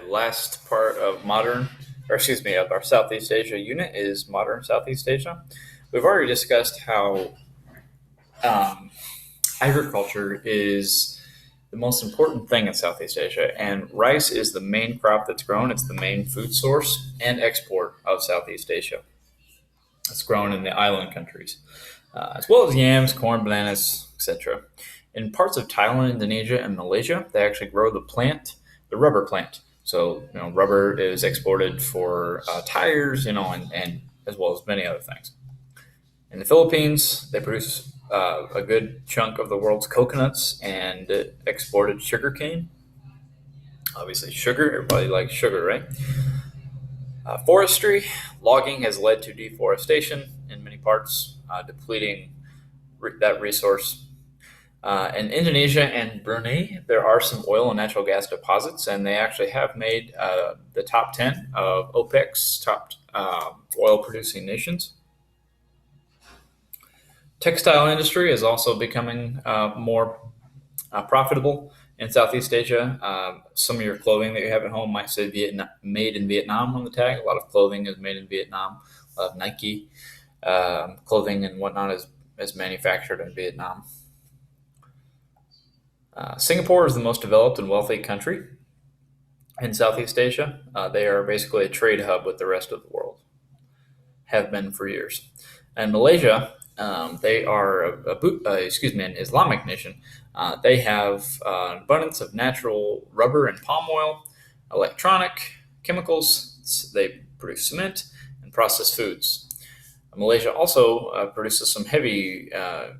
last part of of our Southeast Asia unit is modern Southeast Asia. We've already discussed how um, agriculture is the most important thing in Southeast Asia, and rice is the main crop that's grown. It's the main food source and export of Southeast Asia. It's grown in the island countries, as well as yams, corn, bananas, etc. In parts of Thailand, Indonesia, and Malaysia, they actually grow the rubber plant. So, rubber is exported for tires, and as well as many other things. In the Philippines, they produce a good chunk of the world's coconuts and exported sugarcane. Obviously, sugar. Everybody likes sugar, right? Forestry, logging has led to deforestation in many parts, depleting that resource. In Indonesia and Brunei, there are some oil and natural gas deposits, and they actually have made the top 10 of OPEC's top oil producing nations. Textile industry is also becoming more profitable in Southeast Asia. Some of your clothing that you have at home might say made in Vietnam on the tag. A lot of clothing is made in Vietnam. A lot of Nike clothing and whatnot is manufactured in Vietnam. Singapore is the most developed and wealthy country in Southeast Asia. They are basically a trade hub with the rest of the world, have been for years. And Malaysia, they are an Islamic nation. They have an abundance of natural rubber and palm oil, electronic chemicals. They produce cement and processed foods. Malaysia also produces some heavy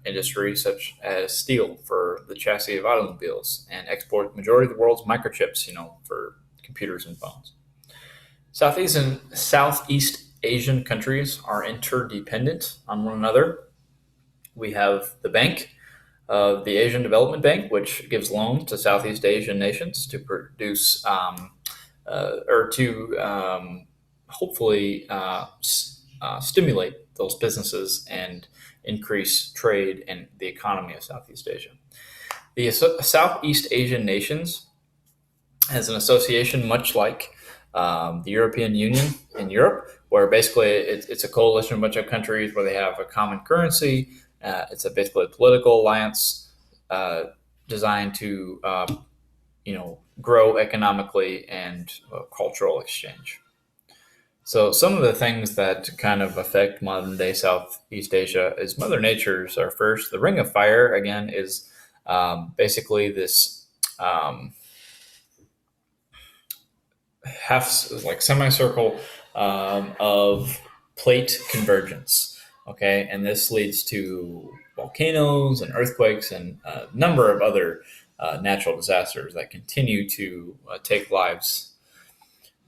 industry, such as steel for the chassis of automobiles, and exports the majority of the world's microchips, for computers and phones. Southeast Asian countries are interdependent on one another. We have the Bank of the Asian Development Bank, which gives loans to Southeast Asian nations to produce or to hopefully stimulate those businesses and increase trade and the economy of Southeast Asia. The Southeast Asian nations has an association much like the European Union in Europe, where basically it's a coalition of a bunch of countries where they have a common currency. It's basically a political alliance designed to, grow economically and cultural exchange. So some of the things that kind of affect modern day Southeast Asia is Mother Nature's are first. The Ring of Fire, again, is basically this half like semicircle of plate convergence. Okay, and this leads to volcanoes and earthquakes and a number of other natural disasters that continue to take lives.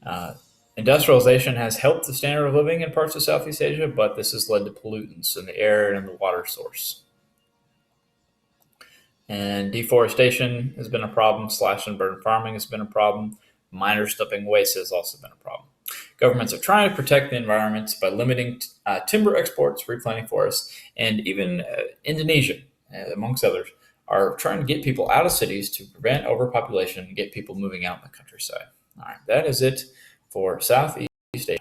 Uh, Industrialization has helped the standard of living in parts of Southeast Asia, but this has led to pollutants in the air and in the water source. And deforestation has been a problem. Slash and burn farming has been a problem. Miners dumping waste has also been a problem. Governments are trying to protect the environment by limiting timber exports, replanting forests, and even Indonesia, amongst others, are trying to get people out of cities to prevent overpopulation and get people moving out in the countryside. All right, that is it for Southeast Asia.